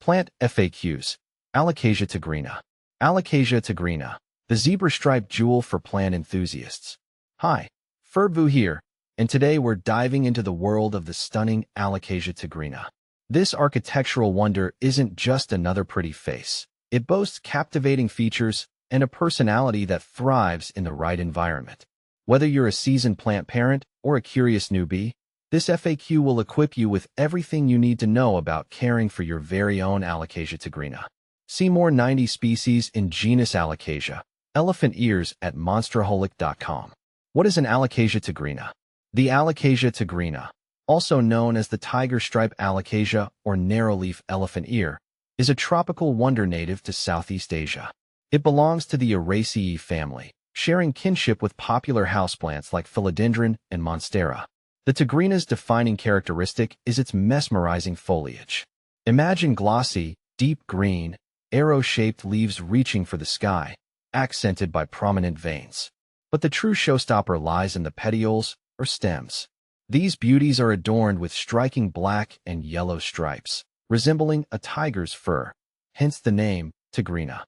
Plant FAQs. Alocasia tigrina. Alocasia tigrina, the zebra-striped jewel for plant enthusiasts. Hi, Ferbu here, and today we're diving into the world of the stunning Alocasia tigrina. This architectural wonder isn't just another pretty face. It boasts captivating features and a personality that thrives in the right environment. Whether you're a seasoned plant parent or a curious newbie, this FAQ will equip you with everything you need to know about caring for your very own Alocasia tigrina. See more 90 species in genus Alocasia, elephant ears at monsterholic.com. What is an Alocasia tigrina? The Alocasia tigrina, also known as the tiger stripe alocasia or narrowleaf elephant ear, is a tropical wonder native to Southeast Asia. It belongs to the Araceae family, sharing kinship with popular houseplants like philodendron and monstera. The tigrina's defining characteristic is its mesmerizing foliage. Imagine glossy, deep green, arrow-shaped leaves reaching for the sky, accented by prominent veins. But the true showstopper lies in the petioles, or stems. These beauties are adorned with striking black and yellow stripes, resembling a tiger's fur, hence the name tigrina.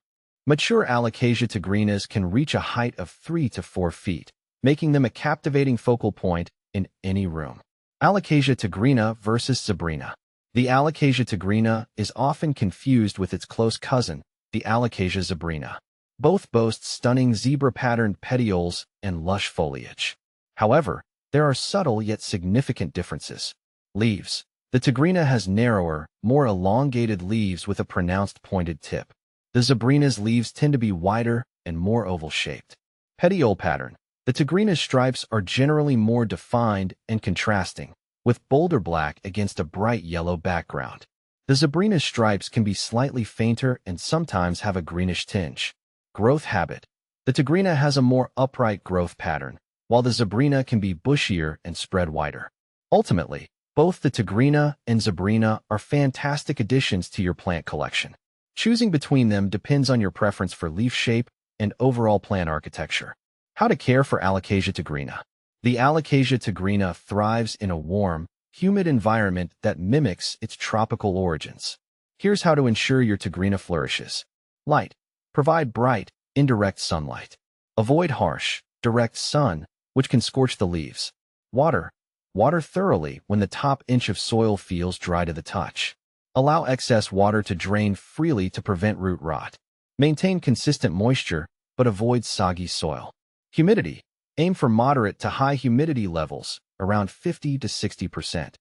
Mature Alocasia tigrinas can reach a height of 3 to 4 feet, making them a captivating focal point in any room. Alocasia tigrina versus zebrina. The Alocasia tigrina is often confused with its close cousin, the Alocasia zebrina. Both boast stunning zebra-patterned petioles and lush foliage. However, there are subtle yet significant differences. Leaves. The tigrina has narrower, more elongated leaves with a pronounced pointed tip. The zebrina's leaves tend to be wider and more oval-shaped. Petiole pattern. The tigrina's stripes are generally more defined and contrasting, with bolder black against a bright yellow background. The zebrina's stripes can be slightly fainter and sometimes have a greenish tinge. Growth habit. The tigrina has a more upright growth pattern, while the zebrina can be bushier and spread wider. Ultimately, both the tigrina and zebrina are fantastic additions to your plant collection. Choosing between them depends on your preference for leaf shape and overall plant architecture. How to care for Alocasia tigrina. The Alocasia tigrina thrives in a warm, humid environment that mimics its tropical origins. Here's how to ensure your tigrina flourishes. Light. Provide bright, indirect sunlight. Avoid harsh, direct sun, which can scorch the leaves. Water. Water thoroughly when the top inch of soil feels dry to the touch. Allow excess water to drain freely to prevent root rot. Maintain consistent moisture, but avoid soggy soil. Humidity. Aim for moderate to high humidity levels, around 50 to 60%.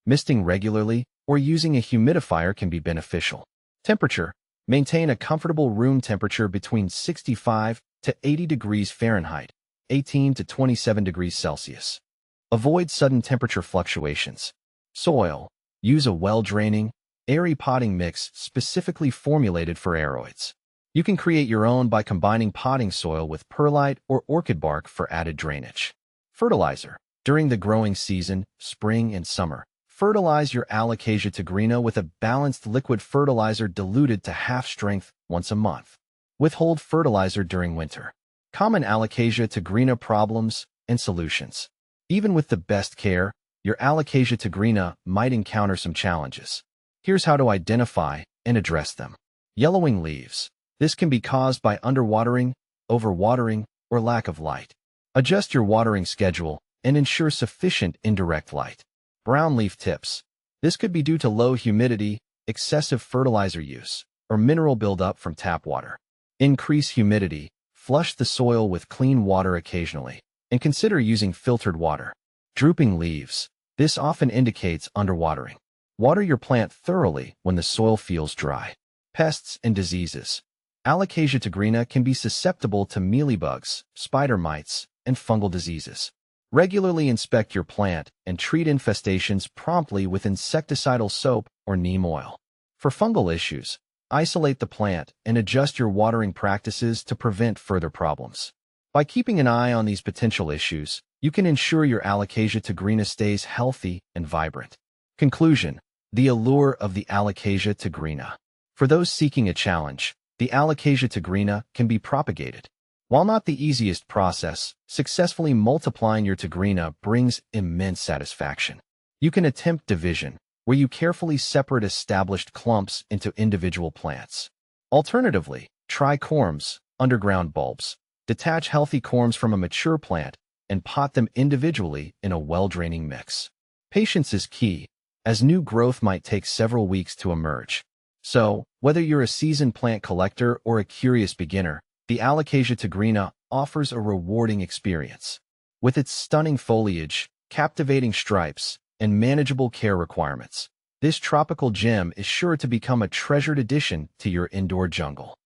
Misting regularly or using a humidifier can be beneficial. Temperature. Maintain a comfortable room temperature between 65 to 80 degrees Fahrenheit, 18 to 27 degrees Celsius. Avoid sudden temperature fluctuations. Soil. Use a well-draining, airy potting mix specifically formulated for aroids. You can create your own by combining potting soil with perlite or orchid bark for added drainage. Fertilizer. During the growing season, spring and summer, fertilize your Alocasia tigrina with a balanced liquid fertilizer diluted to half strength once a month. Withhold fertilizer during winter. Common Alocasia tigrina problems and solutions. Even with the best care, your Alocasia tigrina might encounter some challenges. Here's how to identify and address them. Yellowing leaves. This can be caused by underwatering, overwatering, or lack of light. Adjust your watering schedule and ensure sufficient indirect light. Brown leaf tips. This could be due to low humidity, excessive fertilizer use, or mineral buildup from tap water. Increase humidity. Flush the soil with clean water occasionally, and consider using filtered water. Drooping leaves. This often indicates underwatering. Water your plant thoroughly when the soil feels dry. Pests and diseases. Alocasia tigrina can be susceptible to mealybugs, spider mites, and fungal diseases. Regularly inspect your plant and treat infestations promptly with insecticidal soap or neem oil. For fungal issues, isolate the plant and adjust your watering practices to prevent further problems. By keeping an eye on these potential issues, you can ensure your Alocasia tigrina stays healthy and vibrant. Conclusion. The allure of the Alocasia tigrina. For those seeking a challenge, the Alocasia tigrina can be propagated. While not the easiest process, successfully multiplying your tigrina brings immense satisfaction. You can attempt division, where you carefully separate established clumps into individual plants. Alternatively, try corms, underground bulbs. Detach healthy corms from a mature plant and pot them individually in a well-draining mix. Patience is key, as new growth might take several weeks to emerge. So, whether you're a seasoned plant collector or a curious beginner, the Alocasia tigrina offers a rewarding experience. With its stunning foliage, captivating stripes, and manageable care requirements, this tropical gem is sure to become a treasured addition to your indoor jungle.